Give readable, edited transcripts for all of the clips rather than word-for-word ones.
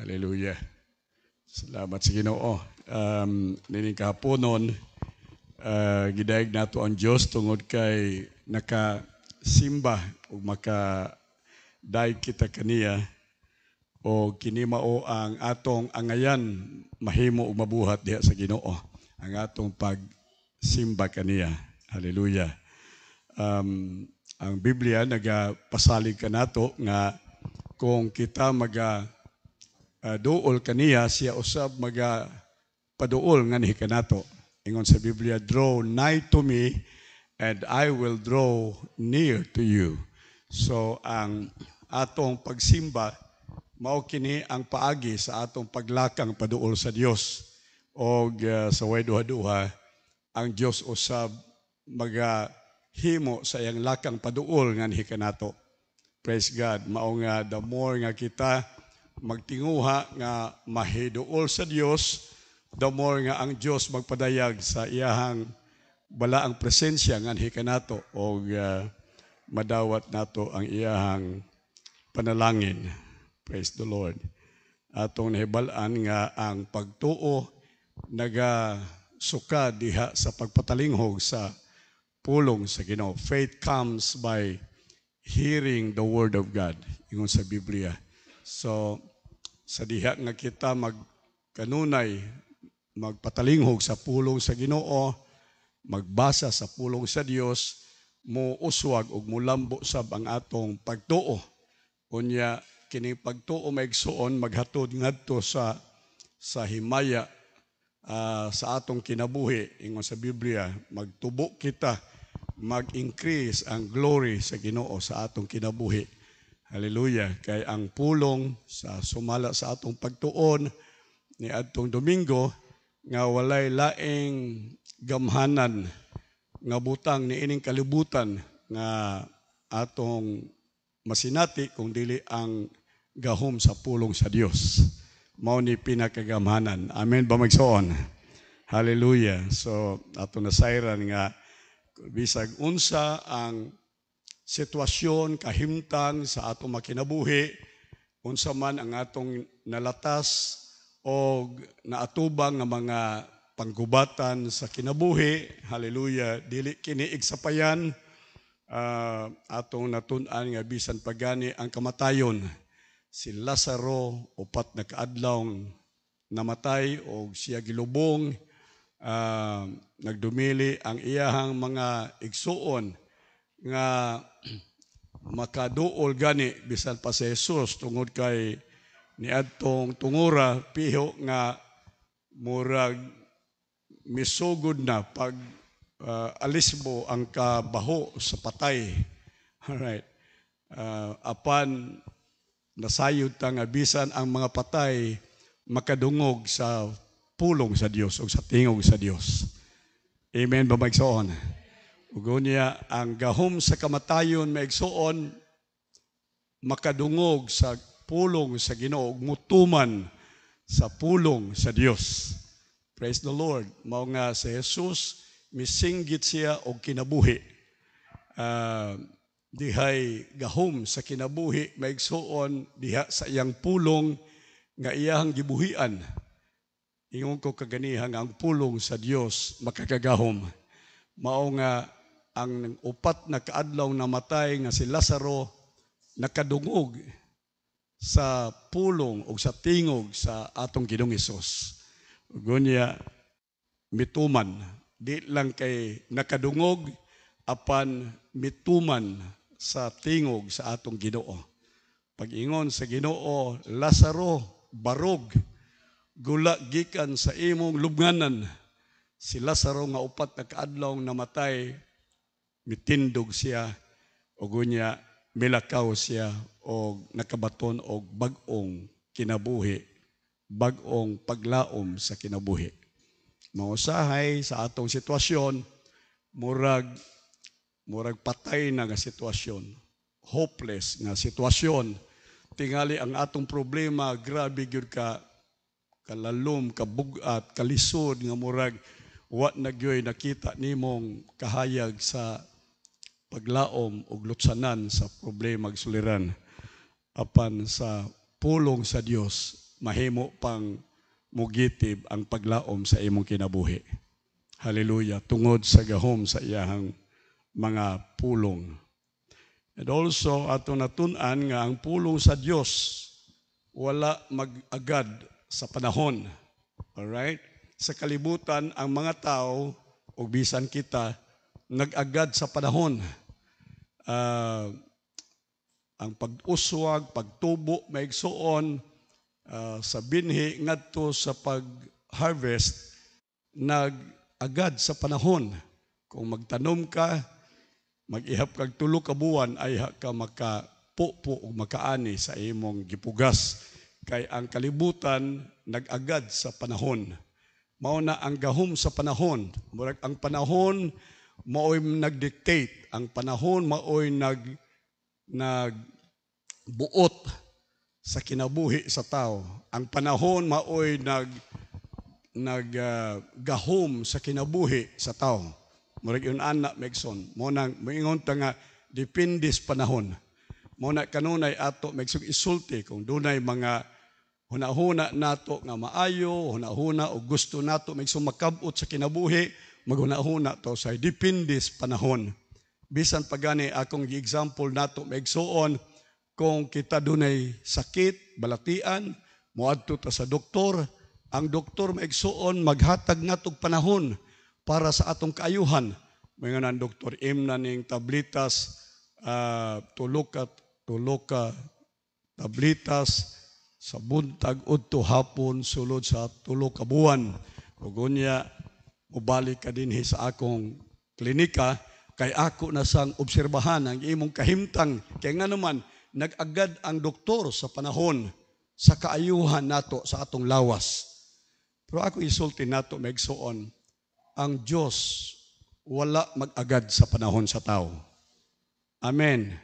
Hallelujah. Salamat sa Ginoo. Nining kahaponon, gidayeg nato ang Dios tungod kay nakasimba ug makadayeg kita kaniya o kini mao ang atong angayan mahimo ug mabuhat diha sa Ginoo. Ang atong pagsimba kaniya. Hallelujah. Ang Biblia nagapasalig kanato nga kung kita duol kaniya, siya usab paduol nga nihi kanato. Ingon sa Biblia, draw nigh to me and I will draw near to you. So ang atong pagsimba mao kini ang paagi sa atong paglakang paduol sa Dios. Og sa way duha-duha ang Dios usab himo sa iyang lakang paduol nga nihi kanato. Praise God. Mao nga the more nga kita magtinguha nga mahiduol sa Dios, the more nga ang Dios magpadayag sa iyahang balaang presensya nga nihi kanato o madawat nato ang iyahang panalangin. Praise the Lord. Atong nahibalaan nga ang pagtuo nagasuka diha sa pagpatalinghog sa pulong sa Ginoo. Faith comes by hearing the word of God. Ingon sa Biblia. So, sa diha nga kita magkanunay, magpatalinghog sa pulong sa Ginoo, magbasa sa pulong sa Dios, muuswag ug mulambo sab ang atong pagtuo. Unya kini pagtuo maigsuon maghatod ngadto sa himaya sa atong kinabuhi. Ingon sa Biblia, magtubo kita, mag-increase ang glory sa Ginoo sa atong kinabuhi. Hallelujah. Kay ang pulong sa sumala sa atong pagtuon ni adtong Domingo nga walay laing gamhanan nga butang ni ining kalibutan nga atong masinati kung dili ang gahom sa pulong sa Dios. Mao ni pinakagamhanan. Amen ba magsoon? Hallelujah. So ato nasayran nga bisag unsa ang sitwasyon, kahimtang sa atong makinabuhi, unsa man ang atong nalatas o naatubang nga mga panggubatan sa kinabuhi. Hallelujah. Dili kini igsapayan atong natun-an nga bisan pagani ang kamatayon. Si Lazaro, 4 na kaadlaw namatay o siya gilubong, nagdumili ang iyahang mga igsuon nga makaduol gani bisan pa si Jesus tungod kay niadtong tungura piho nga murag misugod na pag alisbo ang kabaho sa patay. Alright. Apan nasayod ta nga bisan ang mga patay makadungog sa pulong sa Dios o sa tingog sa Dios. Amen ba magsoon? Ug niya ang gahom sa kamatayon maigsuon makadungog sa pulong sa Ginoo ug mutuman sa pulong sa Dios. Praise the Lord. Mao nga si Jesus misinggit siya og kinabuhi. Dihay gahom sa kinabuhi maigsuon diha sa iyang pulong nga iyang gibuhian. Ingon ko kaganiha nga ang pulong sa Dios makakagahom. Mao nga ang 4 na kaadlaw namatay nga si Lazaro nakadungog sa pulong o sa tingog sa atong Ginoong Hesus. Gunya mituman, di lang kay nakadungog apan mituman sa tingog sa atong Ginoo. Pag-ingon sa Ginoo, Lazaro, barog, gula gikan sa imong lubnganan. Si Lazaro nga 4 na kaadlaw namatay, mitindog siya o gunya milakaw siya o nakabaton og bag-ong kinabuhi, bag-ong paglaom sa kinabuhi. Mausahay sa atong sitwasyon, murag patay na nga sitwasyon, hopeless nga sitwasyon. Tingali ang atong problema, grabe gyud kalalom, kabugat, kalisod nga murag wa nagyoy nakita nimong kahayag sa paglaom o lutsanan sa problema ag suliran. Apan sa pulong sa Dios mahimo pang mugitib ang paglaom sa imong kinabuhi. Hallelujah. Tungod sa gahom sa iyahang mga pulong. And also, ato natun-an nga ang pulong sa Dios wala mag-agad sa panahon. Alright? Sa kalibutan, ang mga tao, o bisan kita, nag-agad sa panahon. Ang pag-uswag, pagtubo, maigsuon, sa binhi, ngadto sa pag-harvest, nag-agad sa panahon. Kung magtanom ka, mag-ihap kag 3 ka buwan, ay ka makapupo o makaani sa imong gipugas. Kay ang kalibutan, nag-agad sa panahon. Mao na ang gahom sa panahon. Murag ang panahon maoy nagdictate, ang panahon maoy nagbuot sa kinabuhi sa tao. Ang panahon maoy gahom sa kinabuhi sa tao. Murag yun anak Megson. Mo nang moingon ta nga depende sa panahon. Mo na kanunay ato megsug isulti kung dunay mga huna-huna nato nga maayo, huna-huna o gusto nato megsug makabot sa kinabuhi, maghuna-huna to sa depende sa panahon. Bisan pagani akong gi-example nato megsuon kung kita dunay sakit, balatian, moadto ta sa doktor, ang doktor megsuon maghatag natog panahon para sa atong kaayuhan. Mga nang doktor imna ning tablitas, tulo ka tablitas sa buntag udto hapon sulod sa 3 ka buwan. Ug unya mobalik ka dinhi sa akong klinika kay ako na sang obserbahan ang imong kahimtang kay nga naman nag-agad ang doktor sa panahon sa kaayuhan nato sa atong lawas. Pero ako isulti nato megsuon, ang Diyos wala mag-agad sa panahon sa tao. Amen.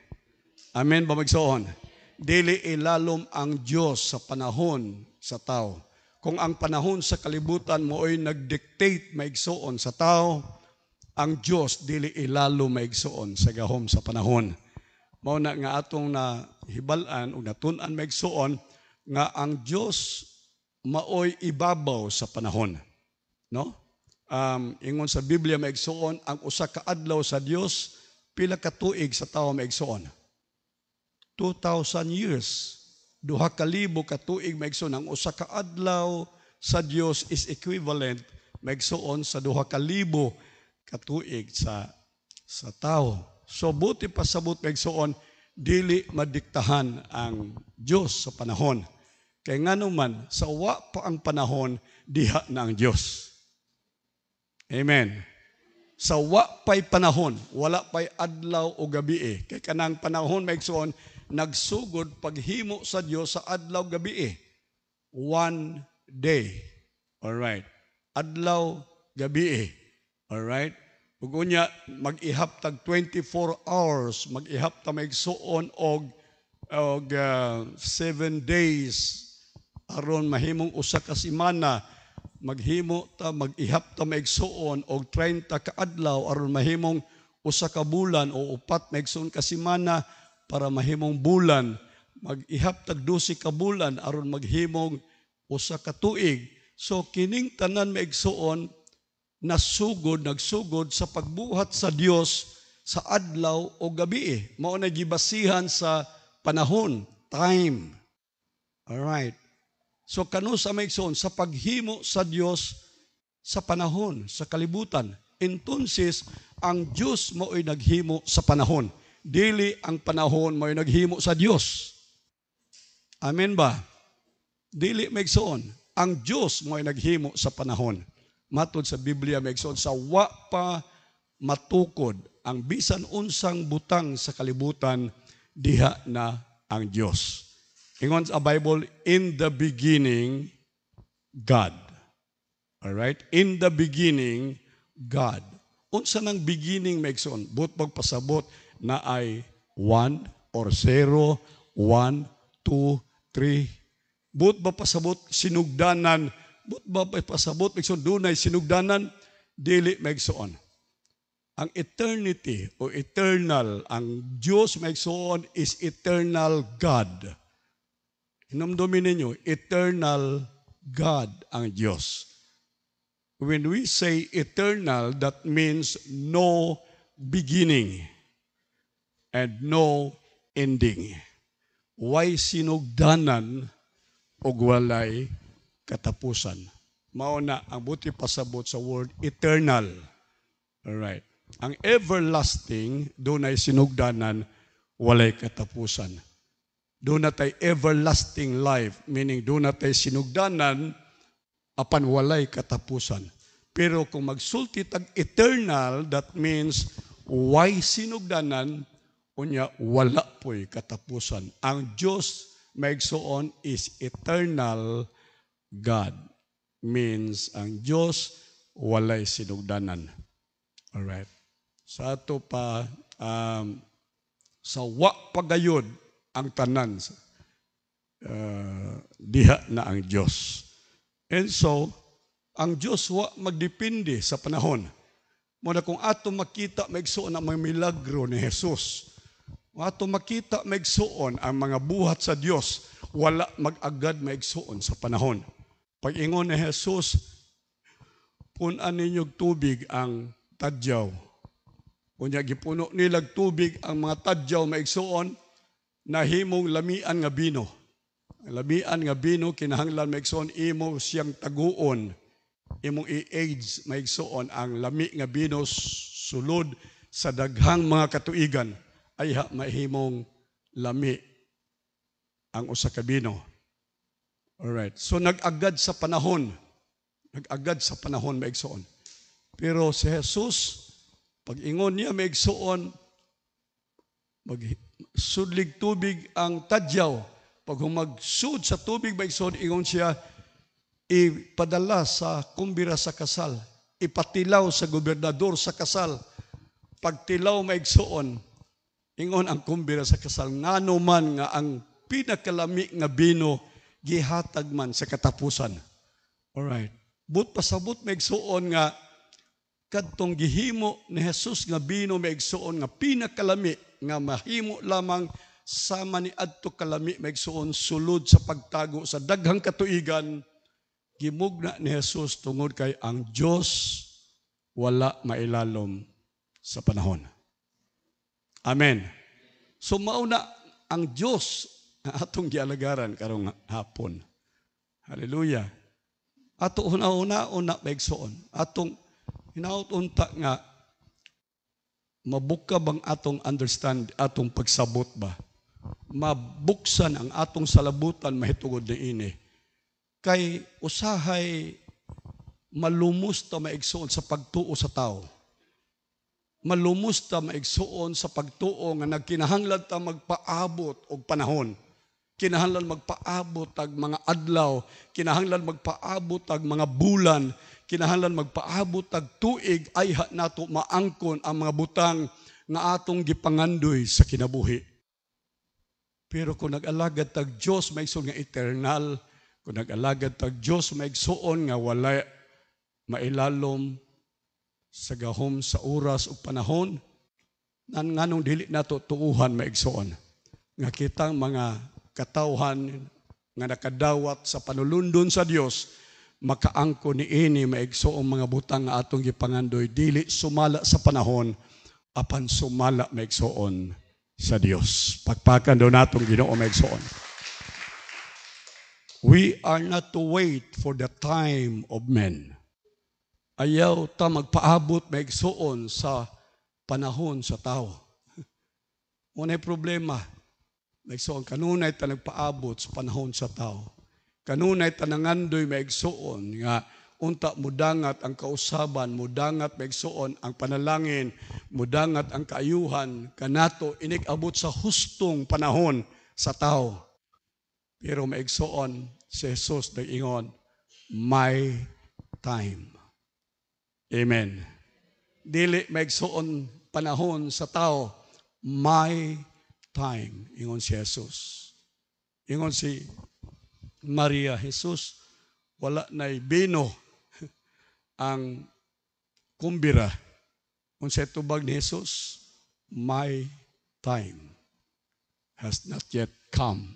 Amen ba magsuon? Dili ilalom ang Diyos sa panahon sa tao. Kung ang panahon sa kalibutan mo ay nag-dictate maigsuon sa tao, ang Diyos dili ilalom maigsuon sa gahom sa panahon. Mao na nga atong nahibalan o natun-an maigsuon nga ang Diyos maoy ibabaw sa panahon. No? Ingon sa Biblia maigsuon, ang usa ka adlaw sa Dios pila ka tuig sa tawo maigsuon. 2,000 years. 2,000 ka tuig maigsuon. Ang usa ka adlaw sa Dios is equivalent maigsuon sa 2,000 ka tuig sa tawo. So buti pa sabot maigsuon, dili madiktahan ang Dios sa panahon. Kay ngano man sa wa pa ang panahon, diha na ang Dios. Amen. Sa wa pa'y panahon, wala pa'y adlaw o gabi. Kay kanang panahon maigsuon, nagsugod paghimo sa Dios sa adlaw gabi. 1 day. Alright. Adlaw gabi. Alright. Ug unya mag-ihap tag 24 hours, mag-ihap ta maigsuon og 7 days aron mahimong usa ka semana. Maghimo ta mag-ihap ta maigsuon og 30 ka adlaw aron mahimong usa ka bulan o 4 maigsuon ka semana para mahimong bulan. Mag-ihap tag 12 ka bulan aron maghimong usa ka tuig. So kining tanan maigsuon nagsugod sa pagbuhat sa Dios sa adlaw o gabi. Mao na gibasihan sa panahon, time. Alright. So kano sa maigsoon sa paghimo sa Dios sa panahon, sa kalibutan. Entonces, ang Dios mao'y naghimo sa panahon. Dili ang panahon mao'y naghimo sa Dios. Amen ba? Dili maigsoon. Ang Dios mao'y naghimo sa panahon. Matod sa Biblia maigsoon, sa wa pa matukod ang bisan unsang butang sa kalibutan, diha na ang Dios. Ingon sa Bible, in the beginning, God. Alright? In the beginning, God. Unsa nang beginning maigsoon? But magpasabot na ay 1 or 0, 1, 2, 3. But ba pasabot sinugdanan? But ba pasabot maigsoon dunay sinugdanan? Dili maigsoon. Ang eternity o eternal, ang Diyos maigsoon is eternal God. Hinumdumin ninyo, eternal God ang Diyos. When we say eternal, that means no beginning and no ending. Why sinugdanan o walay katapusan? Mao na ang buti pasabot sa word eternal. Alright. Ang everlasting, doon ay sinugdanan, walay katapusan. Doon na tayo everlasting life, meaning doon na tayo sinugdanan, apan walay katapusan. Pero kung magsulti tag eternal, that means why sinugdanan, unya wala po'y katapusan. Ang Diyos maigsoon is eternal God. Means ang Diyos walay sinugdanan. Alright. Sa ato pa, sa wa pagayod ang tanan, diha na ang Diyos. And so, ang Diyos wa magdepende sa panahon. Muna kung ato makita maigsoon ang mga milagro ni Jesus, kung ato makita maigsoon ang mga buhat sa Diyos, wala mag-agad maigsoon sa panahon. Pag-ingon ni Jesus, punan ninyog tubig ang tadyaw. Kunya gipuno nilag tubig ang mga tadyaw maigsoon, nahimong lamian nga bino. Lamian nga bino, kinahanglan maigsoon, imo siyang taguon, imong i-age maigsoon ang lami nga bino sulod sa daghang mga katuigan, ay mahimong lami ang usa ka bino. Alright. So nag-agad sa panahon. Nag-agad sa panahon maigsoon. Pero si Jesus, pag ingon niya maigsoon, magsudlig tubig ang tadyaw. Pag humagsud sa tubig maigsoon, ingon siya, ipadala sa kumbira sa kasal. Ipatilaw sa gobernador sa kasal. Pagtilaw maigsoon, ingon ang kumbira sa kasal, ngano man nga ang pinakalami nga bino, gihatag man sa katapusan. Alright. But pasabot maigsoon nga, kadtong gihimo ni Jesus nga bino maigsoon nga pinakalami, nga mahimo lamang sama ni adto kalami maigsoon sulod sa pagtago sa daghang katuigan, gimugna ni Jesus tungod kay ang Diyos wala mailalom sa panahon. Amen. So mauna ang Diyos atong gialagaran karong hapon. Hallelujah. Ato una maigsoon. Atong hinaut-unta nga mabuka bang atong understand, atong pagsabot ba? Mabuksan ang atong salabutan mahitungod niini. Kay usahay malumos ta maigsoon sa pagtuo sa tao. Malumos ta maigsoon sa pagtuo nga nagkinahanglan ta magpaabot og panahon. Kinahanglan magpaabot tag mga adlaw, kinahanglan magpaabot tag mga bulan, kinahanglan magpaabot tag tuig ay nato maangkon ang mga butang nga atong gipangandoy sa kinabuhi. Pero kung nag-alagad tag Dios maigsoon nga eternal, kung nag-alagad tag Dios maigsoon nga wala mailalom sa gahom sa oras ug panahon, nganong dili nato tuuhan maigsoon nga kitang mga katawhan nga nakadawat sa panulundon sa Dios, makaangko ni ini maigsoong mga butang nga atong gipangandoy, dili sumala sa panahon, apan sumala maigsoon sa Dios. Pagpakan daw natong Ginoo maigsoon. We are not to wait for the time of men. Ayaw ta magpaabot maigsoon sa panahon sa tao. Unay problema, maigsoon, kanunay ta nagpaabot sa panahon sa tao. Kanunay ta nangandoy maigsoon nga unta mudangat ang kausaban, mudangat maigsoon ang panalangin, mudangat ang kaayuhan kanato inig-abot sa hustong panahon sa tao. Pero maigsoon si Jesus nag-ingon, my time. Amen. Dili maigsoon panahon sa tao, my time. Ingon si Jesus. Ingon si Maria, Jesus, wala na'y bino ang kumbira. Kung sa tubag ni Jesus, my time has not yet come.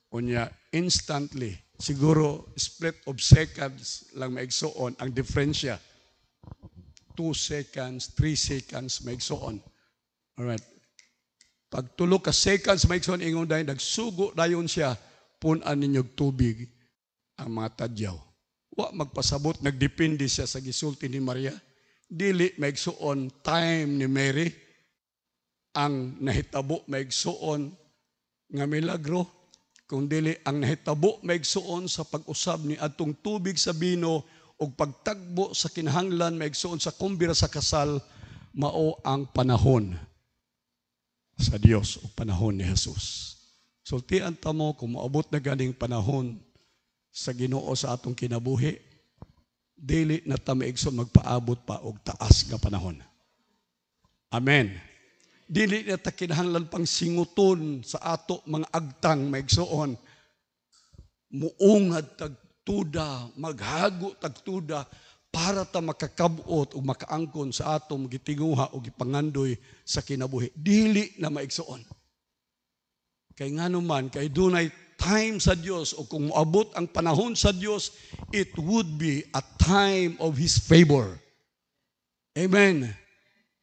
Unya, instantly. Siguro split of seconds lang maigsuon ang diferensya. 2 seconds, 3 seconds maigsuon. Alright. Pag tulo ka seconds maigsuon ingon dahil nagsugo dayon siya, punan ninyog tubig ang mga tadyaw. Wa magpasabot, nagdepende siya sa gisulti ni Maria. Dili maigsuon time ni Mary ang nahitabo maigsuon nga milagro, kung dili ang nahitabo maigsuon sa pag-usab ni atong tubig sa bino o pagtagbo sa kinahanglan maigsuon sa kumbira sa kasal, mao ang panahon sa Dios o panahon ni Jesus. Sultian ta mo kung maabot na ganing panahon sa Ginoo sa atong kinabuhi, dili na ta maigsoon magpaabot pa og taas nga panahon. Amen. Dili na ta kinahanglan pang singuton sa ato mga agtang maigsoon. Muungad tagtuda, maghago tagtuda para ta makakabot o makaangkon sa atong gitinguha o gipangandoy sa kinabuhi. Dili na maigsoon. Kay ngano man, kay dunay time sa Dios o kung moabot ang panahon sa Dios, it would be a time of His favor. Amen.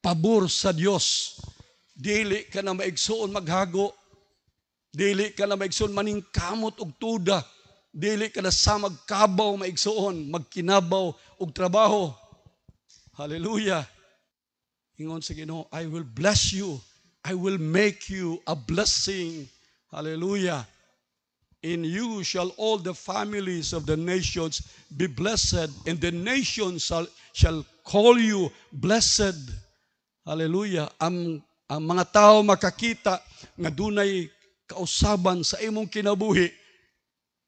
Pabor sa Dios. Dili ka na maigsoon maghago. Dili ka na maigsoon maningkamot og tuda. Dili ka na sa magkabaw maigsoon, magkinabaw og trabaho. Hallelujah. Ingon sa Ginoo, I will bless you. I will make you a blessing. Hallelujah. In you shall all the families of the nations be blessed, and the nations shall call you blessed. Hallelujah. Ang mga tao makakita nga dunay kausaban sa imong kinabuhi,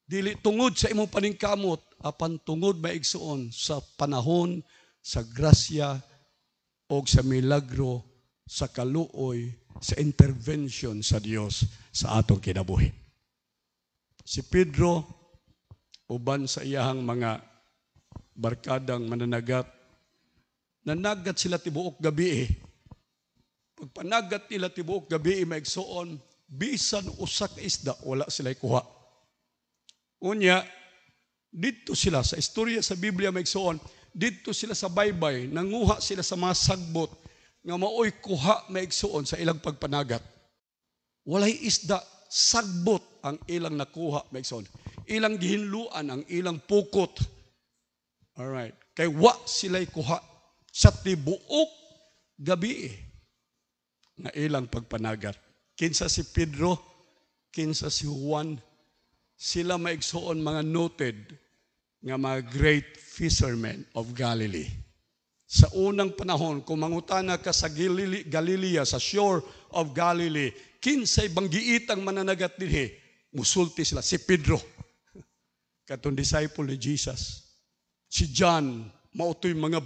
dili tungod sa imong paningkamot, apan tungod maigsuon sa panahon, sa grasya, o sa milagro, sa kaluoy, sa intervention sa Dios sa atong kinabuhi. Si Pedro, uban sa iyahang mga barkadang mananagat, nanagat sila tibuok gabi. Pagpanagat nila tibuok gabi, maigsuon, bisan usak isda, wala sila kuha. Unya, dito sila, sa istorya sa Biblia maigsuon, dito sila sa baybay, nanguha sila sa mga sagbot, nga maoy kuha maigsuon sa ilang pagpanagat. Walay isda, sagbot ang ilang nakuha maigsuon. Ilang gihinluan ang ilang pukot. Alright. Kay wa sila'y kuha sa tibuok gabi na ilang pagpanagat. Kinsa si Pedro, kinsa si Juan, sila maigsuon mga noted nga mga great fishermen of Galilee. Sa unang panahon, kung mangutana ka sa Galilea, sa shore of Galilee, kinsay banggiitang mananagat dinhi, musulti sila, si Pedro, katong disciple ni Jesus. Si John, mautoy mga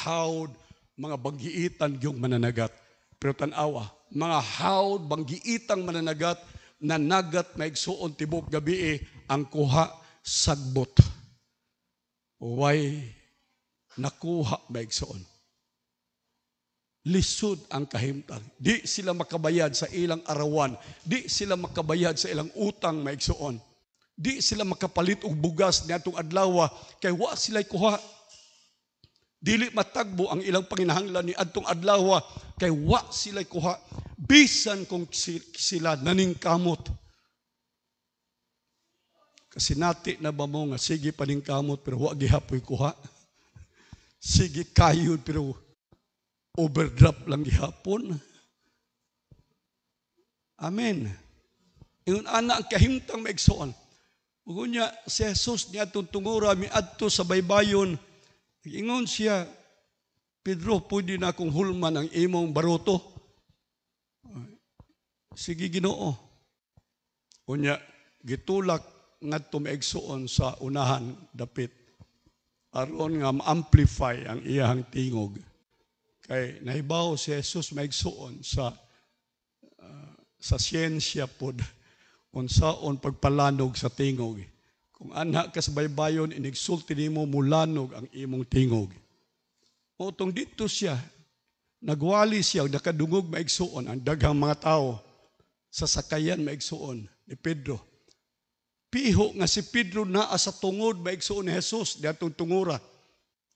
hawd, mga banggiitan yung mananagat. Pero tanawa, mga hawd, banggiitang mananagat, nanagat maigsuon tibok gabi ang kuha sagbot. Why nakuha maigsuon? Lisod ang kahimtang. Di sila makabayad sa ilang arawan. Di sila makabayad sa ilang utang maigsuon. Di sila makapalit og bugas niadtong adlaw kay wa sila kuha. Dili matagbo ang ilang panginahanglan ni adtong adlaw kay wa sila kuha. Bisan kung sila naningkamot. Kasi nati na ba mo nga sige paningkamot pero wa gihapoy kuha. Sige kayod pero overdraft lang gihapon. Amen. Ingon ana ang kahimtang maigsuon. Ug unya si Jesus niya tungura miadto sa baybayon. Ingon siya, Pedro, pwede na akong hulman ang imong baruto. Sige Ginoo. Unya gitulak ngadto maigsuon sa unahan dapit aron nga ma-amplify ang iyang tingog. Kay nahibaw si Jesus maigsuon sa siyensya pod unsaon pagpalanog sa tingog. Kung ana ka sa baybayon inigsulti nimo mulanog ang imong tingog. Utong dito siya nagwali siya nakadungog maigsuon ang daghang mga tao sa sakayan maigsuon ni Pedro. piho nga si Pedro naa sa tungod maigsoon ni Jesus diatong tungura.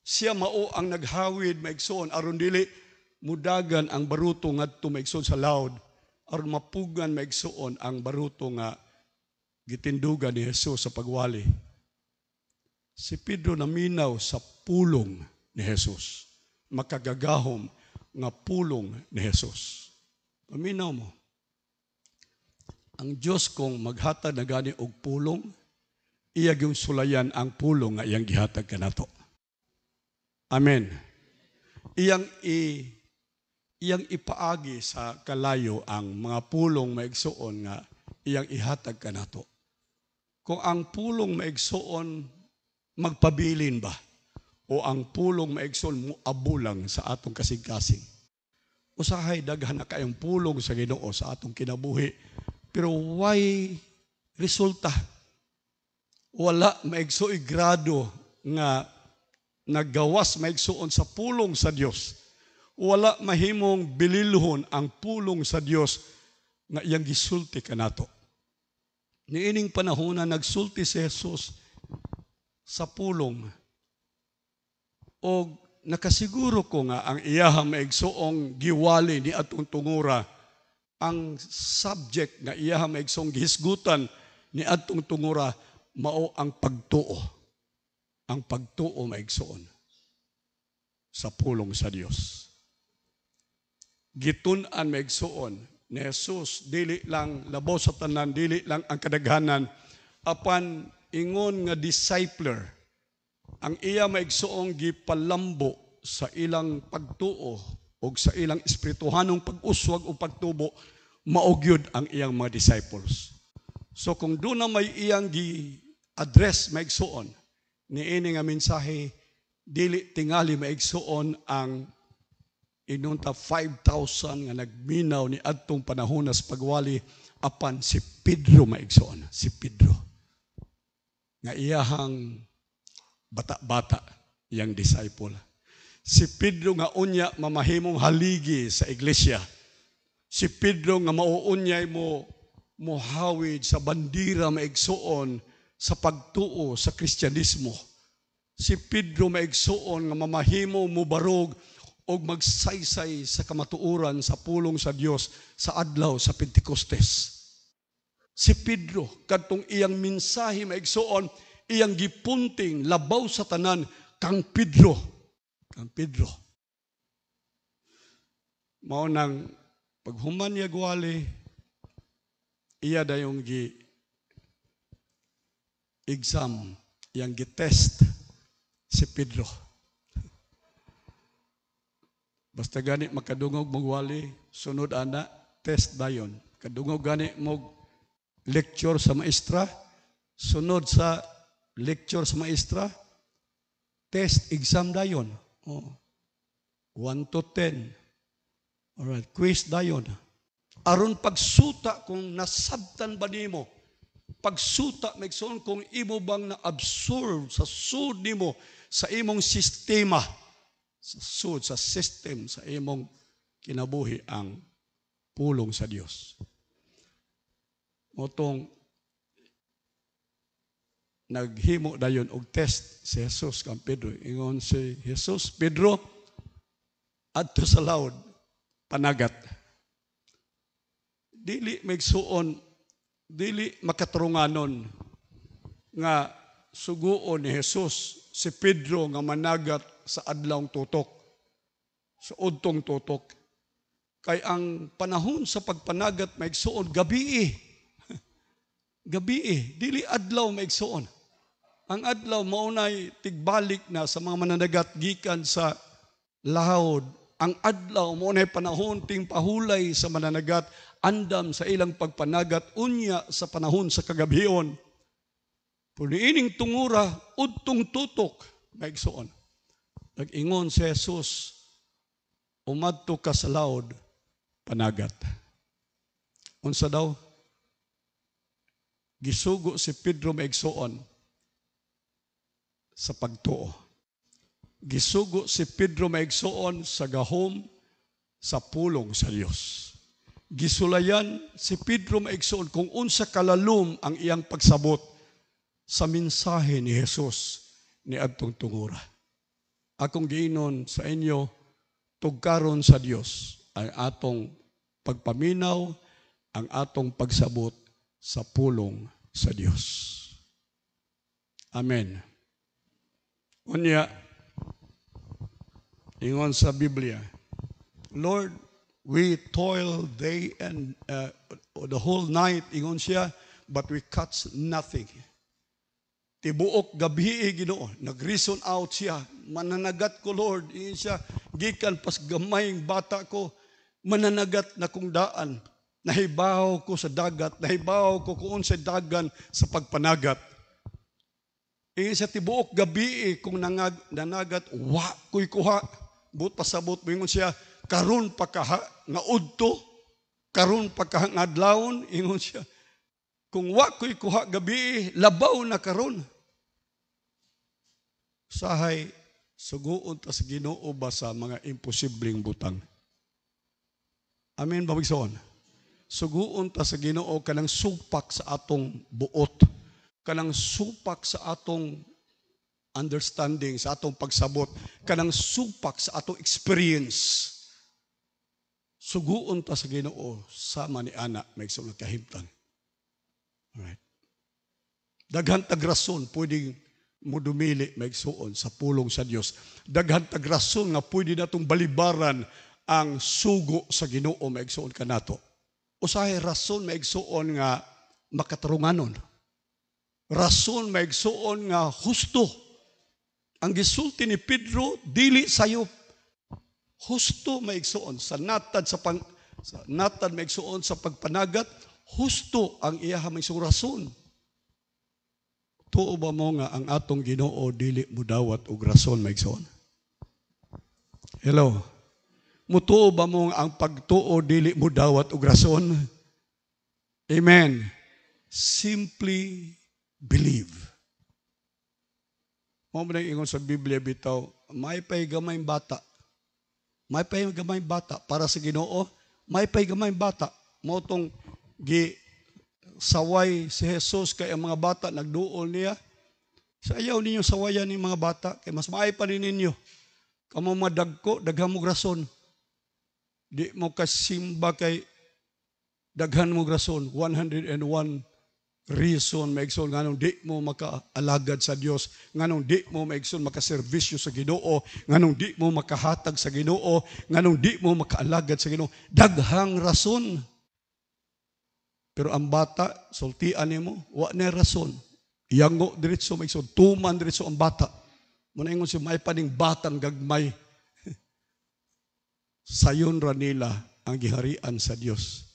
Siya mao ang naghawid maigsoon aron dili mudagan ang baruto ngadto maigsoon sa laod aron mapugan maigsoon ang baruto nga gitindugan ni Jesus sa pagwali. Si Pedro naminaw sa pulong ni Jesus. Makagagahom nga pulong ni Jesus. Paminaw mo. Ang Diyos kung maghatag na gani og pulong, iyag yung sulayan ang pulong nga iyang gihatag kanato. Amen. Iyang ipaagi sa kalayo ang mga pulong maigsuon nga iyang ihatag kanato. Kung ang pulong maigsuon magpabilin ba? O ang pulong maigsuon mo abulang sa atong kasing-kasing? Usahay daghan na kayong pulong sa Ginoo sa atong kinabuhi. Pero why resulta? Wala maigsuoy grado nga naggawas maigsuon sa pulong sa Dios. Wala mahimong bililhon ang pulong sa Dios nga iyang gisulti kanato. Niining panahon na nagsulti si Jesus sa pulong o nakasiguro ko nga ang iyahang maigsuong giwali ni atong tungura ang subject nga iyahang maigsuong gihisgutan ni atong tungura mao ang pagtuo. Ang pagtuo maigsuon sa pulong sa Dios. Gitun-an maigsuon ni Jesus dili lang labaw sa tanan, dili lang ang kadaghanan apan ingon nga discipler ang iya maigsuong gipalambo sa ilang pagtuo o sa ilang espirituhanong pag-uswag o pagtubo maugyod ang iyang mga disciples. So kung doon na may iyang gi-address maigsuon niini nga mensahe dili tingali maigsuon ang inunta 5,000 nga nagminaw ni adtong panahon sa pagwali apan si Pedro maigsuon, si Pedro nga iyahang bata-bata yang disciple. Si Pedro nga unya mamahimong haligi sa iglesia. Si Pedro nga mauunyay mo mohawid sa bandira maigsuon sa pagtuo sa Kristyanismo. Si Pedro maigsuon nga mamahimo mubarog og magsaysay sa kamatuoran sa pulong sa Dios sa adlaw sa Pentecostes. Si Pedro kadtong iyang mensahe maigsuon iyang gipunting labaw sa tanan kang Pedro. Kang Pedro. Mao nang paghuman niya gwali iya dayong exam, iyang gi-test si Pedro. Basta gani makadungog magwali, sunod ana, test dayon. Kadungog gani mo lecture sa maestra, sunod sa lecture sa maestra, test exam dayon. 1 to 10. Alright, quiz dayon. Aron pagsuta kung nasabtan ba nimo, pagsuta maigsoon kung imo bang na-absorb sa sud nimo sa imong sistema, sa sud, sa system, sa imong kinabuhi ang pulong sa Dios. Motong naghimo dayon og test si Jesus kang Pedro. Ingon si Jesus, Pedro, adto sa laod, panagat. Dili maigsuon, dili makatrunganon nga suguon ni Jesus si Pedro nga managat sa adlawng tutok, sa udtong tutok. Kay ang panahon sa pagpanagat maigsuon gabi. Gabi, dili adlaw maigsuon. Ang adlaw maunay tigbalik na sa mga mananagat gikan sa lahod. Ang adlaw maunay panahon ting pahulay sa mananagat andam sa ilang pagpanagat unya sa panahon sa kagabion. Puniining tungura udtong tutok maigsuon. Nag-ingon si Jesus, umadto ka sa laod panagat. Unsa daw? Gisugo si Pedro maigsuon sa pagtuo. Gisugo si Pedro maigsuon sa gahom sa pulong sa Dios. Gisulayan si Pedro maigsuon kung unsa kalalom ang iyang pagsabot sa mensahe ni Jesus ni adtong tungura. Akong giinon sa inyo, tugkaron sa Dios ang atong pagpaminaw, ang atong pagsabot sa pulong sa Dios. Amen. Unya, ingon sa Biblia, Lord, we toil day and the whole night, ingon siya, but we catch nothing. Tibuok gabi, Ginoo, nag-reason out siya, mananagat ko, Lord, ingon siya, gikan pas gamayng bata ko, mananagat na kong daan, nahibaw ko sa dagat, nahibaw ko kung sa dagan sa pagpanagat. Ingon siya, tibuok gabi, kung nanagat, wa ko'y kuha, but pasabot mo, ingon siya, karon pa kaha nga udto, karon pa kaha nga adlawon, ingon siya, kung wa ko'y kuha gabi, labaw na karon. Sahay, suguon ta sa Ginoo ba sa mga imposibleng butang? Amen, babigsoon. Suguon ta sa Ginoo kanang supak sa atong buot, kanang supak sa atong understanding, sa atong pagsabot, kanang supak sa atong experience. Suguon ta sa Ginoo sama ni ana may isang kahimtang. Alright. Daghan tag rason pwedeng mudumili may igsuon sa pulong sa Dios. Daghan tag rason nga pwede natong balibaran ang sugo sa Ginoo may igsuon kanato. Usahay rason may igsuon nga makatarunganon. Rason may igsuon nga husto. Ang gisulti ni Pedro dili sayo husto may igsuon sa natad may igsuon sa pagpanagat, husto ang iyaha may rason. Tuo ba mo nga ang atong Ginoo dili mo dawat og rason may igsuon? Hello. Mutuo ba mo nga ang pagtuo dili mo dawat og rason? Amen. Simply believe. Mo man ingon sa Biblia bitaw, may pay gamayng bata. May pay gamayng bata para sa Ginoo, may pay gamayng bata. Mo tong saway si Jesus kay ang mga bata nagduol niya. Sa ayaw ninyo sawayan ni mga bata kay mas maay pa rin ninyo. Kamo madagko, daghang mo rason. Di mo kasimba kay daghan mo rason. 101 reason maigsoon nganong di mo makaalagad sa Dios, nganong di mo maigsoon makaservisyo sa Ginoo, nganong di mo makahatag sa Ginoo, nganong di mo makaalagad sa Ginoo. Daghang rason. Pero ang bata, sultian nimo, wa na rason. Iyango diretso maigsoon, tuman diretso ang bata. Muna ingon si may paning batang gagmay. Sayon ra nila ang giharian sa Dios.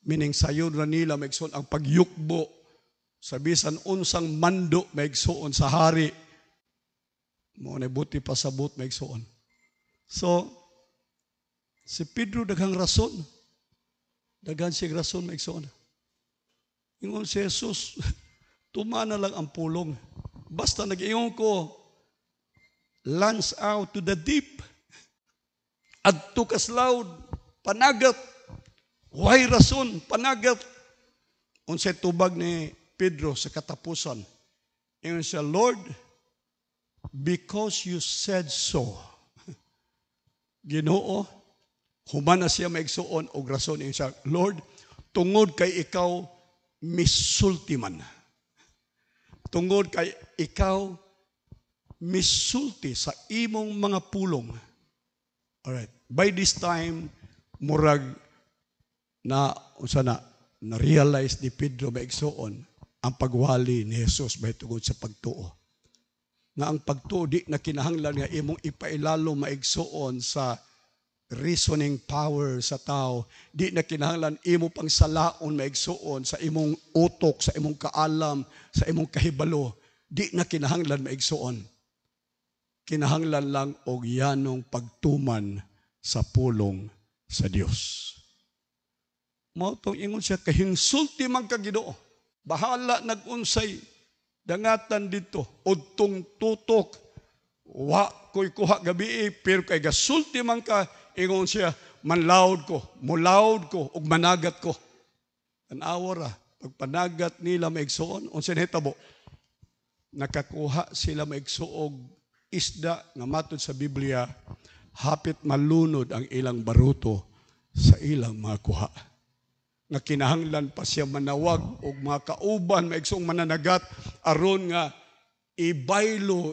Meaning sayon ra nila maigsoon ang pagyukbo sa bisan unsang mando maigsoon sa hari. Mo na buti pasabot maigsoon. So si Pedro daghang rason. Daghan siya rason maigsoon. Ingon si Jesus, tumana lang ang pulong. Basta nag-ingon ko, launch out to the deep. Adto kas loud, panagat. Why rason, panagat. Unsay tubag ni Pedro sa katapusan. Ingon siya, Lord, because you said so. Ginoo, human na siya maigsuon og rason. Ingon siya, Lord, tungod kay ikaw misulti man. Tungod kay ikaw misulti sa imong mga pulong. Alright. By this time, murag na-realize ni Pedro maigsuon ang pagwali ni Jesus by tungod sa pagtuo. Nga ang pagtuo di na kinahanglan nga imong ipailalo maigsuon sa reasoning power sa tao. Di na kinahanglan imo pang salaon maigsuon sa imong utok, sa imong kaalam, sa imong kahibalo. Di na kinahanglan maigsuon. Kinahanglan lang og yanong pagtuman sa pulong sa Dios. Mao tong ingon siya kahingsulti man ka Ginoo. Bahala nag-unsay dangatan dito udtong tutok. Wa ko'y kuha gabi pero kay gasulti man ka ingon siya manlaod ko, mulaod ko ug managat ko. Tanawa ra pagpanagat nila maigsuon unsay nahitabo? nakakuha sila maigsuog isda nga matod sa Biblia, hapit malunod ang ilang baruto sa ilang mga kuha. Nga kinahanglan pa siya manawag og mga kauban maigsuong mananagat aron nga ibaylo,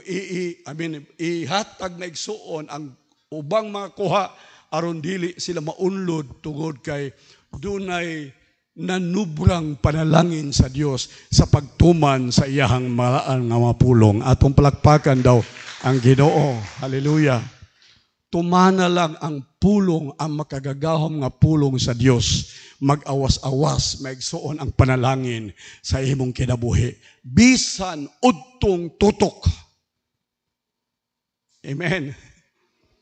ihatag na igsuon ang ubang mga kuha aron dili sila maunlod tungod kay dunay nanubrang panalangin sa Dios sa pagtuman sa iyahang maraan nga mapulong. Atong palakpakan daw ang Ginoo. Hallelujah. Tumana lang ang pulong, ang makagagahom nga pulong sa Dios. Mag-awas-awas, maigsuon ang panalangin sa imong kinabuhi. Bisan udtong tutok. Amen.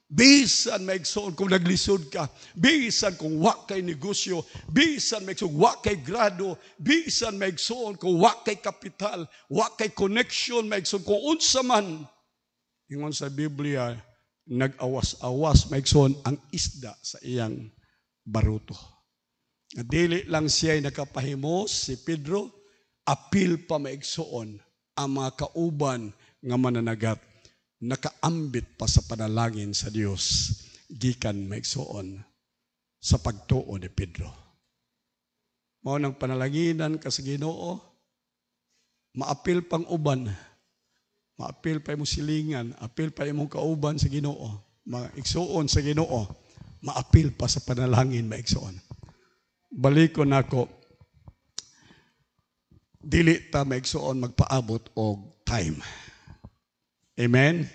Bisan maigsuon kung naglisod ka, bisan kung wa kay negosyo, bisan maigsuon wa kay grado, bisan maigsuon kung wa kay kapital, wa kay connection, maigsuon kung unsa man. Ingon sa Biblia, nag-awas-awas maigsuon ang isda sa iyang baruto. Dili lang siya nakapahimos, si Pedro, apil pa maigsuon ang mga kauban nga mananagat. Nakaambit pa sa panalangin sa Dios gikan maigsuon sa pagtuo ni Pedro. Mao nang panalanginan ka sa Ginoo, maapil pang uban, maapil pa imong silingan, apil pa imong kauban sa Ginoo, maigsuon sa Ginoo, maapil pa sa panalangin maigsuon. Balikon nako, dili ta maigsuon magpaabot og time. Amen?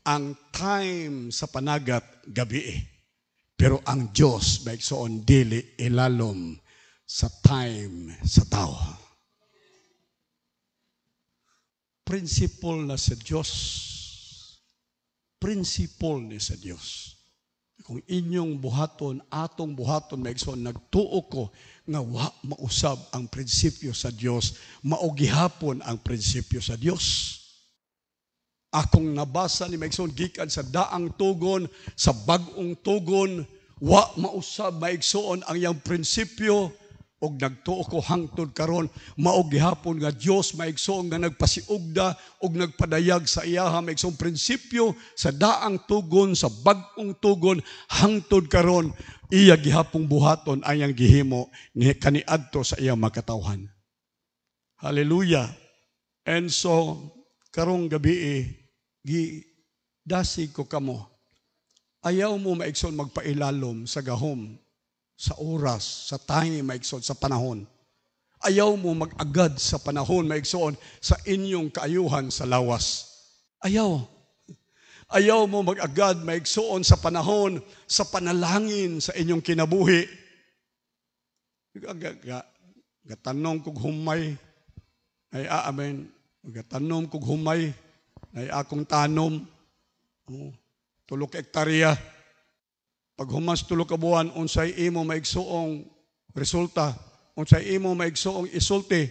Ang time sa panagat, gabi. Pero ang Diyos, maigsoon, dili ilalom sa time sa tao. Principle na sa Diyos. Principle ni sa Diyos. Kung inyong buhaton, atong buhaton, maigsoon, nagtuo ko nga wa mausab ang prinsipyo sa Diyos, maugihapon ang prinsipyo sa Diyos. Akong nabasa ni maigsoon gikan sa daang tugon, sa bag-ong tugon, wa mausab maigsoon ang iyang prinsipyo og nagtuo ko hangtod karon mao gihapon nga Dios maigsoon nga nagpasiugda og nagpadayag sa iyaha maigsoong prinsipyo sa daang tugon, sa bag-ong tugon hangtod karon iya gihapong buhaton ang iyang gihimo ni kaniadto sa iyang makatawhan. Hallelujah. And so karong gabi dasig ko kamo. Ayaw mo maigsoon magpailalom sa gahom, sa oras, sa time maigsoon, sa panahon. Ayaw mo mag-agad sa panahon maigsoon sa inyong kaayuhan sa lawas. Ayaw. Ayaw mo mag-agad maigsoon sa panahon, sa panalangin sa inyong kinabuhi. Gatanong kog humay, ay amen. Gatanong kog humay, ay akong tanom, 3 hektarya. Pag humas 3 ka buwan, unsay imo maigsuong resulta, unsay imo maigsuong isulti.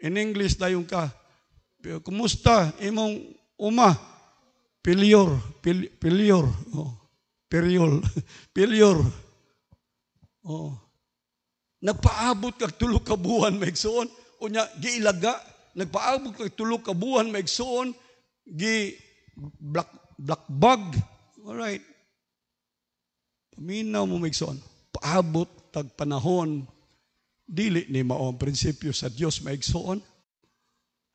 In English dayon ka, kumusta imong uma? Failure. Nagpaabot kag 3 ka buwan maigsuon, unya giilaga. Nagpaabot kag 3 ka buwan maigsuon, black bug. Alright. Paminaw mo maigsoon. Paabot tag panahon, dili ni mao ang prinsipyo sa Dios maigsoon.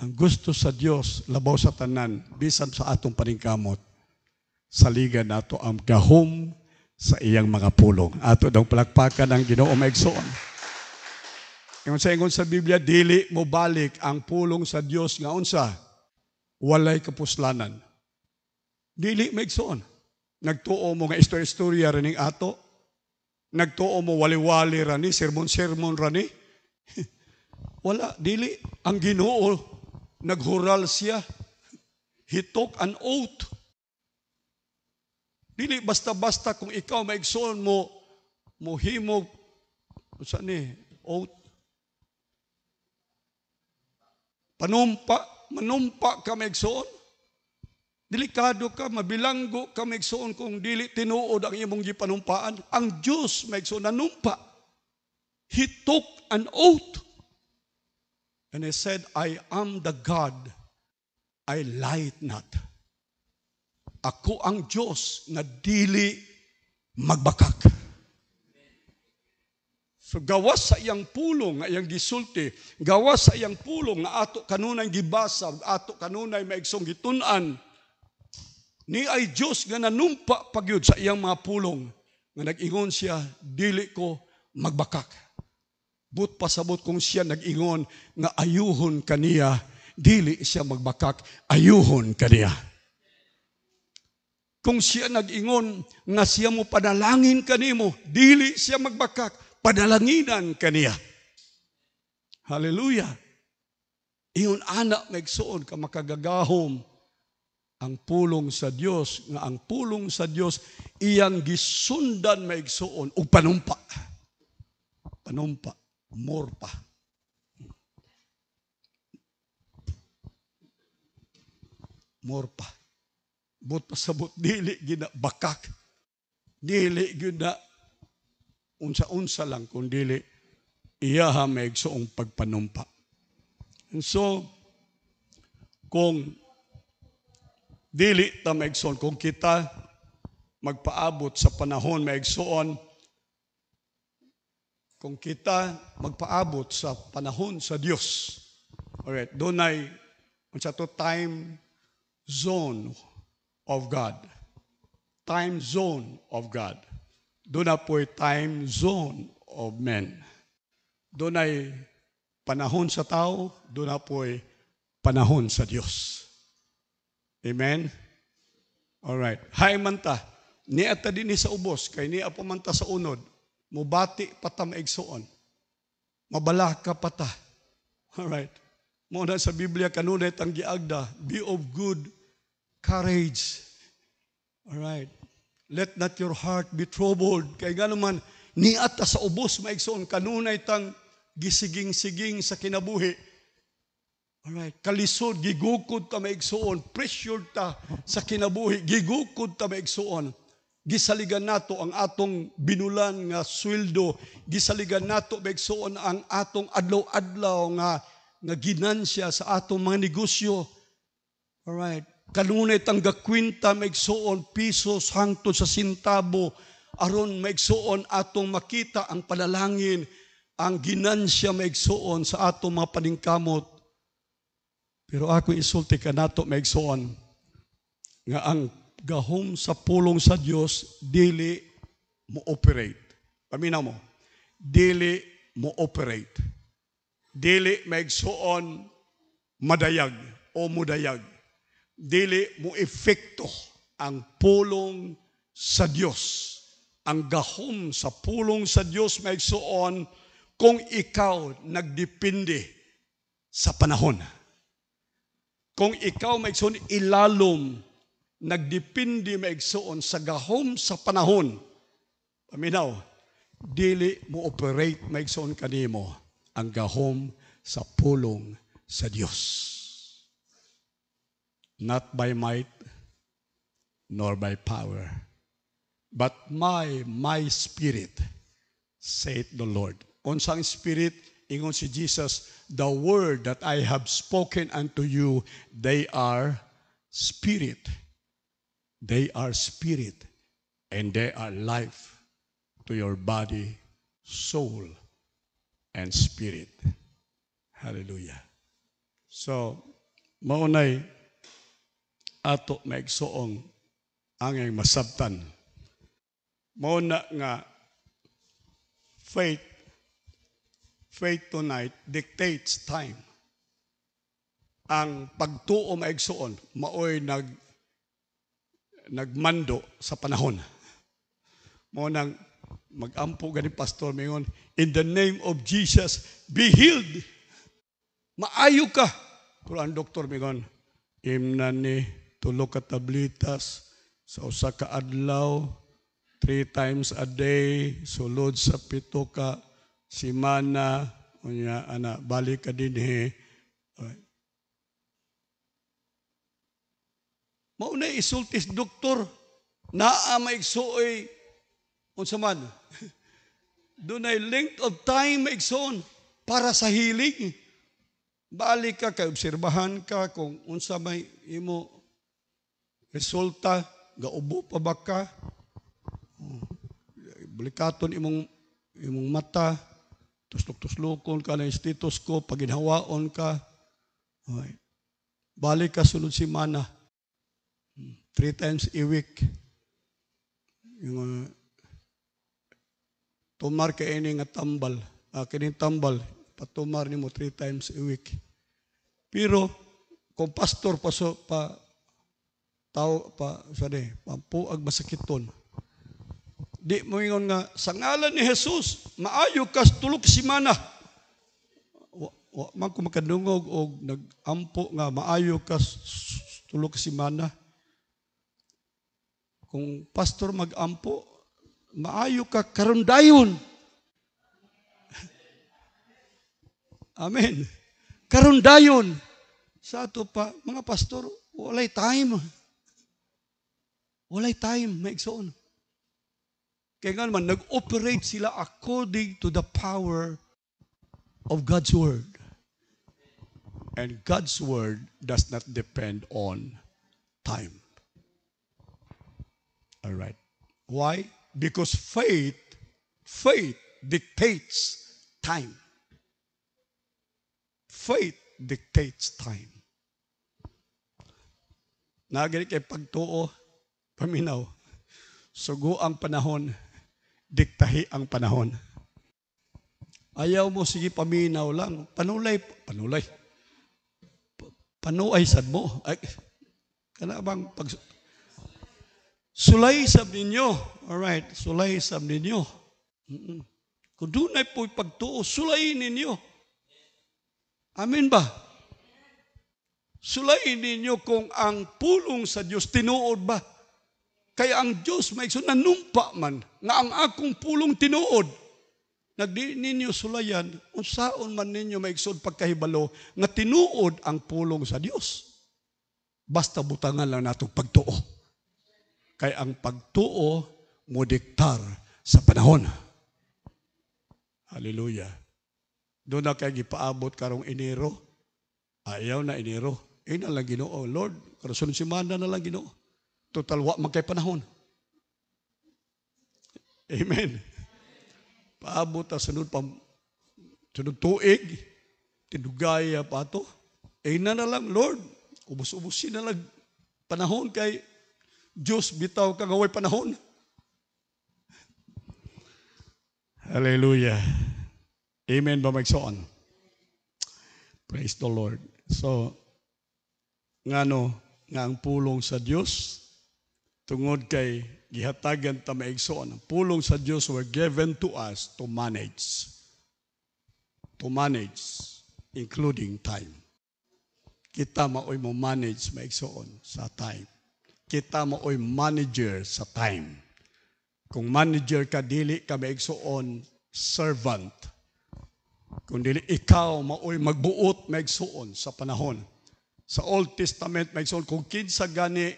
Ang gusto sa Dios labaw sa tanan, bisan sa atong paningkamot, saligan nato ang gahom sa iyang mga pulong. Ato daw palakpakan ang Ginoo maigsoon. Ingon sa Biblia, dili mo balik ang pulong sa Dios nga unsa walay kapuslanan. Dili maigsoon. Nagtuo mo nga istorya raning ato. Nagtuo mo wali-wali rani, sermon-sermon rani. Wala, dili. Ang Ginoo, naghural siya. He took an oath. Dili basta-basta kung ikaw maigsoon mo, mohimog, saan oath. Manumpa ka maigsoon. Delikado ka, mabilanggo ka maigsoon kung dili tinuod ang imong gipanumpaan. Ang Diyos maigsoon nanumpa. He took an oath. And he said, I am the God, I lied not. Ako ang Diyos na dili magbakak. So gawas sa iyang pulong nga iyang gisulti, gawas sa iyang pulong nga ato kanunay gibasa, ato kanunay maigsong gitun-an, ni ay Diyos nga nanumpa pagyud sa iyang mga pulong, nga nag-ingon siya, dili ko magbakak. But pasabot kung siya nag-ingon nga ayuhon kaniya, dili siya magbakak, ayuhon kaniya. Kung siya nag-ingon nga siya mo panalangin kanimo, dili siya magbakak, padalanginan kaniya. Hallelujah. Iyon anak maigsoon ka makagagahom ang pulong sa Dios, nga ang pulong sa Dios iyang gisundan maigsoon ug panumpa. Panumpa, more pa. More pa. But pasabot dili gina bakak. Dili gina unsa-unsa lang kundi iyaha maigsoong pagpanumpa. And so kung dili ta maigsoon, kung kita magpaabot sa panahon maigsoon, kung kita magpaabot sa panahon sa Dios, alright, doon ay unsa to time zone of God. Time zone of God. Doon na po'y time zone of men. Doon ay panahon sa tao, doon na po'y panahon sa Diyos. Amen? Alright. Hay man ta, niya ta din sa ubos, kay niya pa man ta sa unod, mubati pa ta maigsoon. Mabala ka pa ta. Alright. Muna sa Biblia, kanunay tang giagda, be of good courage. Alright. Let not your heart be troubled. Kay nga naman, niat ta sa ubos maigsoon, kanunay tang gisiging-siging sa kinabuhi. Alright. Kalisod, gigukod ta maigsoon, pressured ta sa kinabuhi, gigukod ta maigsoon. Gisaligan nato ang atong binulan nga sweldo, gisaligan nato maigsoon ang atong adlaw-adlaw nga ginansya sa atong mga negosyo. Alright. Kanunay tang gakwinta maigsoon pisos hangtod sa sintabo aron maigsoon atong makita ang panalangin, ang ginansya maigsoon sa atong mga paningkamot. Pero ako isulti ka nato maigsoon nga ang gahom sa pulong sa Dios dili mo operate. Paminaw mo, dili mo operate. Dili maigsoon madayag o mudayag. Dili mo efekto ang pulong sa Dios. Ang gahom sa pulong sa Dios maigsoon kung ikaw nagdepende sa panahon. Kung ikaw maigsoon ilalom nagdepende maigsoon sa gahom sa panahon. Paminaw, dili mo operate maigsoon kanimo ang gahom sa pulong sa Dios. Not by might, nor by power, but my spirit, saith the Lord. Unsang spirit, ingon si Jesus, the word that I have spoken unto you, they are spirit. They are spirit, and they are life to your body, soul, and spirit. Hallelujah. So, maunay, ato maigsoong angay masabtan. Mauna nga faith tonight dictates time. Ang pagtuo maigsoon maoy nagmando sa panahon. Mauna magampo gani pastor mingon, in the name of Jesus be healed. Maayo ka. Pero ang doktor mingon, imnan ni tulo ka tablitas sa usa ka adlaw, 3 times a day, sulod sa 7 ka simana, unya ana balik ka dinhi. Mauna isultis doktor, naa maigsuoy unsa man. Dunay length of time maigsoon para sa healing. Balik ka, kay obserbahan ka kung unsa may imo resulta, gaubo pa ba ka? Balikaton imong mata, tuslok-tuslokon ka ng stethoscope, paginhawaon ka. Okay. Balik ka sunod semana. 3 times a week. Yung tumar ka ini nga tambal. Kining tambal, patumar nimo 3 times a week. Pero kung pastor pampuag masakiton. Di mo ingon nga sa ngalan ni Jesus, maayo ka tulog semana. Wa man ko makadungog og nagampo nga maayo ka tulog semana. Kung pastor magampo, maayo ka karon dayon. Amen. Karon dayon. Sa ato pa, mga pastor, walay time. Walay time, maigsoon. Kaya nga naman, nag-operate sila according to the power of God's Word. And God's Word does not depend on time. All right. Why? Because faith dictates time. Faith dictates time. Nagani kay pagtuo, paminaw, sugo ang panahon, diktahi ang panahon. Ayaw mo, sige paminaw lang. Panuay sad mo. Ay, kana bang sulay sab ninyo. Alright, sulay sab ninyo. Kung dunay po'y pagtuo, sulay ninyo. Amen ba? Sulay ninyo kung ang pulong sa Diyos tinuod ba? Kaya ang Diyos maigsoon nanumpa man nga ang akong pulong tinuod. Nagdi ninyo sulayan, unsaon man ninyo maigsoon pagkahibalo nga tinuod ang pulong sa Diyos. Basta butangan lang natong pagtuo. Kaya ang pagtuo mo diktar sa panahon. Hallelujah. Doon na kayo gipaabot karong Enero. Ayaw na Enero. Na lang Ginoo. Lord, karasunod semana na lang Ginoo. Total, wa magkay panahon. Amen. Paabot na sunod tuig, tinugaya pa ito. Na lang, Lord, ubos-ubusin na lang panahon kay Diyos bitaw kagaway panahon. Hallelujah. Amen ba magsoon? Praise the Lord. So, nga ang pulong sa Diyos, tungod kay gihatagan ta maigsoon, ang pulong sa Diyos were given to us to manage. To manage, including time. Kita maoy mo manage maigsoon sa time. Kita maoy manager sa time. Kung manager ka, dili ka maigsoon servant. Kung dili ikaw maoy magbuot maigsoon sa panahon. Sa Old Testament maigsoon kung kinsa gani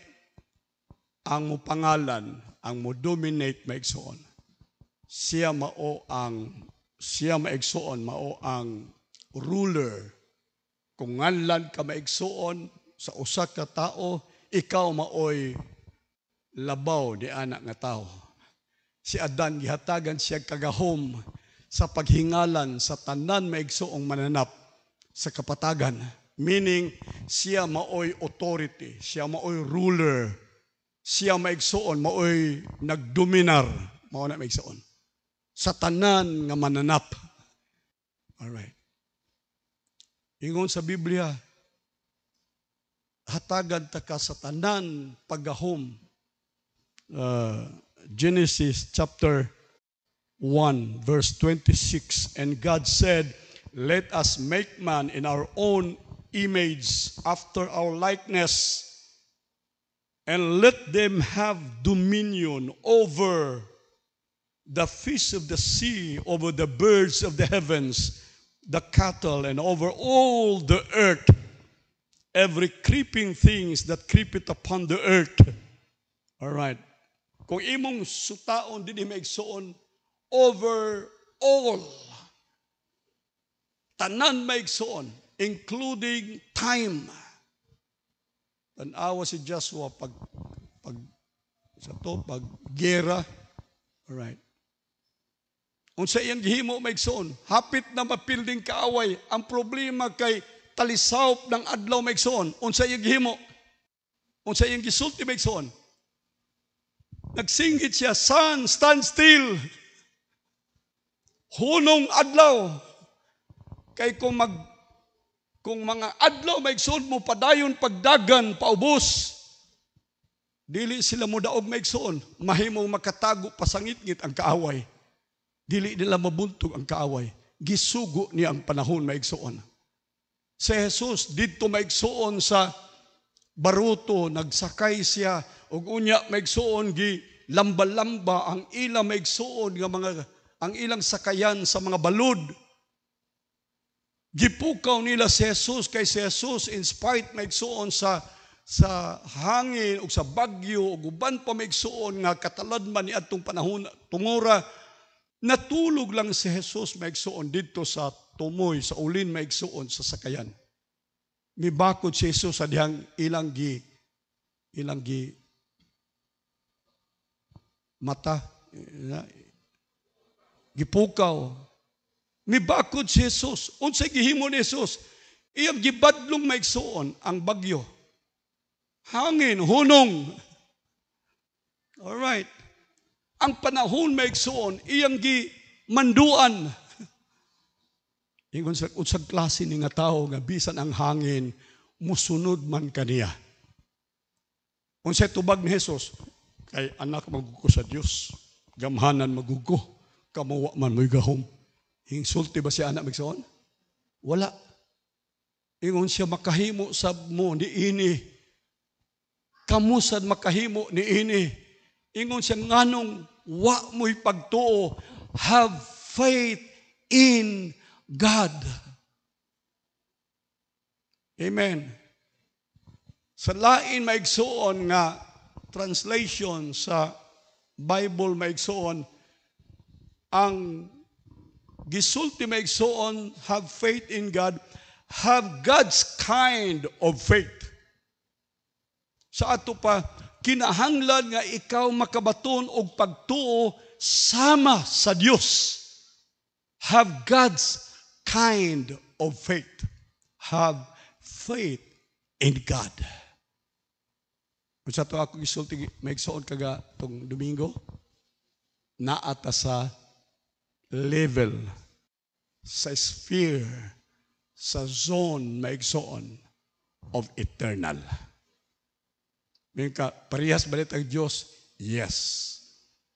ang mo pangalan, ang mo dominate maigsoon. Siya maigsoon mao ang ruler. Kung nganlan ka maigsoon sa usa ka tao, ikaw maoy labaw di anak nga tao. Si Adan gihatagan siya kagahom sa paghingalan sa tanan maigsoong mananap sa kapatagan. Meaning, siya maoy authority, siya maoy ruler, siya maigsoon, maoy nagdominar, mao na maigsoon. Sa tanan nga mananap. Alright. Ingon sa Biblia, hatagan ta ka sa tanan paggahom. Genesis chapter 1 verse 26, and God said, let us make man in our own image after our likeness, and let them have dominion over the fish of the sea, over the birds of the heavens, the cattle, and over all the earth, every creeping things that creepeth upon the earth. All right. Kung imong sutaon din maigsoon, over all. Tanan maigsoon. including time. Tanawa si Joshua pag gera. Alright. Unsa iyang gihimo maigsoon, hapit na mapilding kaaway. Ang problema kay talisawp ng adlaw maigsoon. Unsa iyang gihimo? Unsa iyang gisulti maigsoon? Nagsinggit siya, sun, stand still. Hunong adlaw. Kay kung mga adlaw maigsoon mo padayon pagdagan paubos, dili sila mo daog maigsoon, mahimong makatago pasangitngit ang kaaway. Dili nila mabuntog ang kaaway. Gisugo niya ang panahon maigsoon. Si Jesus didto maigsoon sa baruto, nagsakay siya ug unya maigsoon gi lamba-lamba ang ilang maigsoon nga ang ilang sakayan sa mga balod. Gipukaw nila si Jesus kay si Jesus in spite maigsoon sa hangin ug sa bagyo ug uban pa maigsoon nga kataladman ni adtong panahon tungora. Natulog lang si Jesus maigsoon dito sa tumoy, sa ulin maigsoon sa sakayan. Mibakod si Jesus sa dihang ilang gi mata, gipukaw. Mibakod si Jesus. Unsay gihimo ni Jesus? Iyang gibadlong maigsoon ang bagyo. Hangin, hunong. Alright. Ang panahon maigsoon, iyang gimanduan. Ingon sa unsang klase ni nga tao nga bisan ang hangin musunod man kaniya. Unsay tubag ni Jesus? Kay anak magugo sa Dios, gamhanan magugo, kamuwa man mo'y gahom. Insulti ba siya anak maigsoon? Wala. Ingon siya makahimo sab mo ni ini. Kamusad makahimo ni ini. Ingon siya nganong wa mo'y pagtuo, have faith in God. Amen. Sa lain maigsoon nga translation sa Bible maigsoon, ang gisulti maigsoon, have faith in God, have God's kind of faith. Sa ato pa, kinahanglan nga ikaw makabaton og pagtuo sama sa Dios. Have God's kind of faith. Have faith in God. Kung sa ito ako gisulti, maigsoon kaga itong Domingo, naata sa level, sa sphere, sa zone maigsoon of eternal. Ngayon ka, parehas balit ang Diyos? Yes.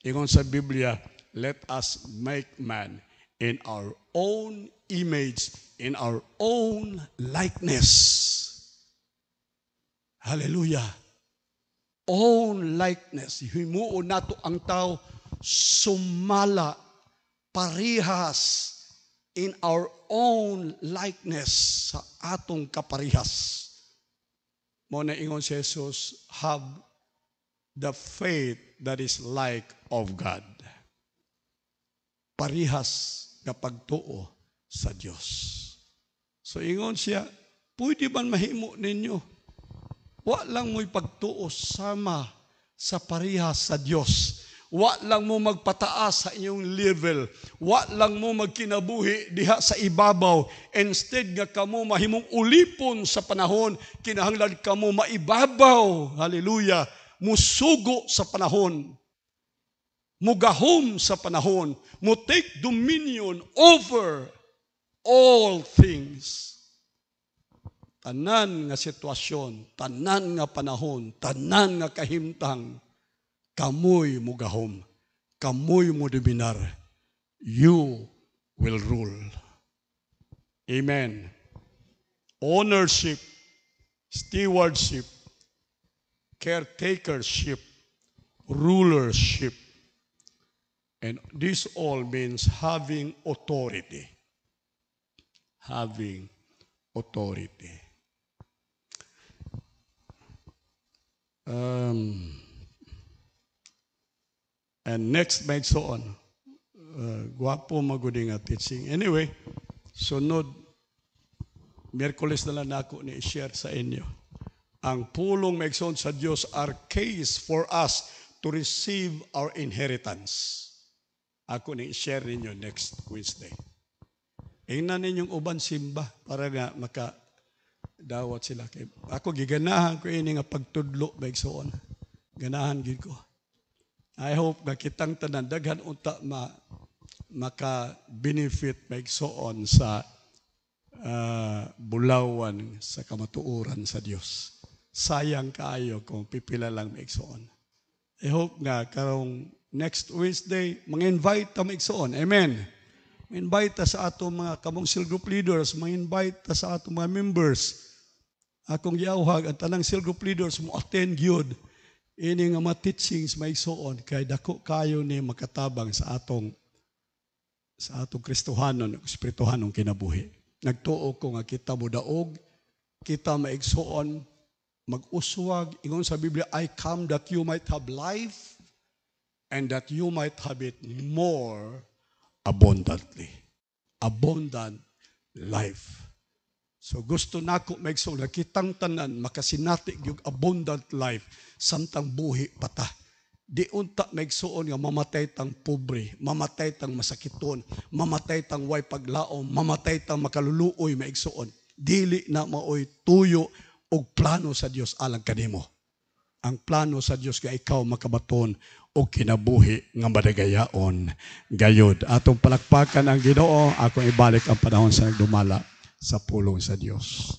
Ingon sa Biblia, let us make man in our own image, in our own likeness. Hallelujah. Own likeness. Himuon nato ang tao sumala, parihas, in our own likeness sa atong kaparihas. Muna ingon si Jesus, have the faith that is like of God. Parihas nga pagtuo sa Dios. So ingon siya, pwede man mahimo ninyo? Wa lang mo'y pagtuo sama sa parihas sa Dios. Wa lang mo magpataas sa inyong level. Wa lang mo magkinabuhi diha sa ibabaw. Instead nga kamo mahimong ulipon sa panahon, kinahanglan kamo maibabaw. Hallelujah. Musugo sa panahon. Mugahom sa panahon. Mo take dominion over all things. Tanan nga sitwasyon, tanan nga panahon, tanan nga kahimtang, kamoy mo gahom, kamoy mo dominar, you will rule. Amen. Ownership, stewardship, caretakership, rulership, and this all means having authority. Having authority. And next, may so on. Guwapo maguding at teaching. Anyway, sunod Miyerkules na lang ako ni share sa inyo. Ang pulong maigsoon sa Dios are keys for us to receive our inheritance. Ako ni share ninyo next Wednesday. Ingnan ninyong uban simba para nga makadawat sila. Ako giganahan ko ini nga pagtudlo maigsoon. Ganahan gid ko. I hope nga kitang tanan daghan unta maka-benefit maigsoon sa bulawan sa kamatuoran sa Dios. Sayang kaayo kung pipila lang maigsoon. I hope nga karong next Wednesday mang-invite ta maigsoon. Amen. Mang-invite ta sa atong mga kamong cell group leaders, mang-invite ta sa atong mga members. Akong giawhag ang tanang cell group leaders mo attend gyud ini nga mga teachings maigsoon kay dako kayo ni makatabang sa atong Kristohanon, espirituhanong kinabuhi. Nagtuo ko nga kita mudaog, kita maigsoon, mag-uswag, ingon sa Biblia, I come that you might have life and that you might have it more abundantly. Abundant life. So gusto nako maigsoon, kitang tanan, makasinati yung abundant life, samtang buhi pata. Di unta maigsuon nga mamatay tang pobre, mamatay tang masakiton, mamatay tang way paglaom, mamatay tang makaluluoy maigsuon. Dili na maoy tuyo og plano sa Dios alang kanimo. Ang plano sa Dios nga ikaw makabaton og kinabuhi nga madagayaon gayud. Atong palakpakan ang Ginoo, akong ibalik ang panahon sa nagdumala sa pulong sa Dios.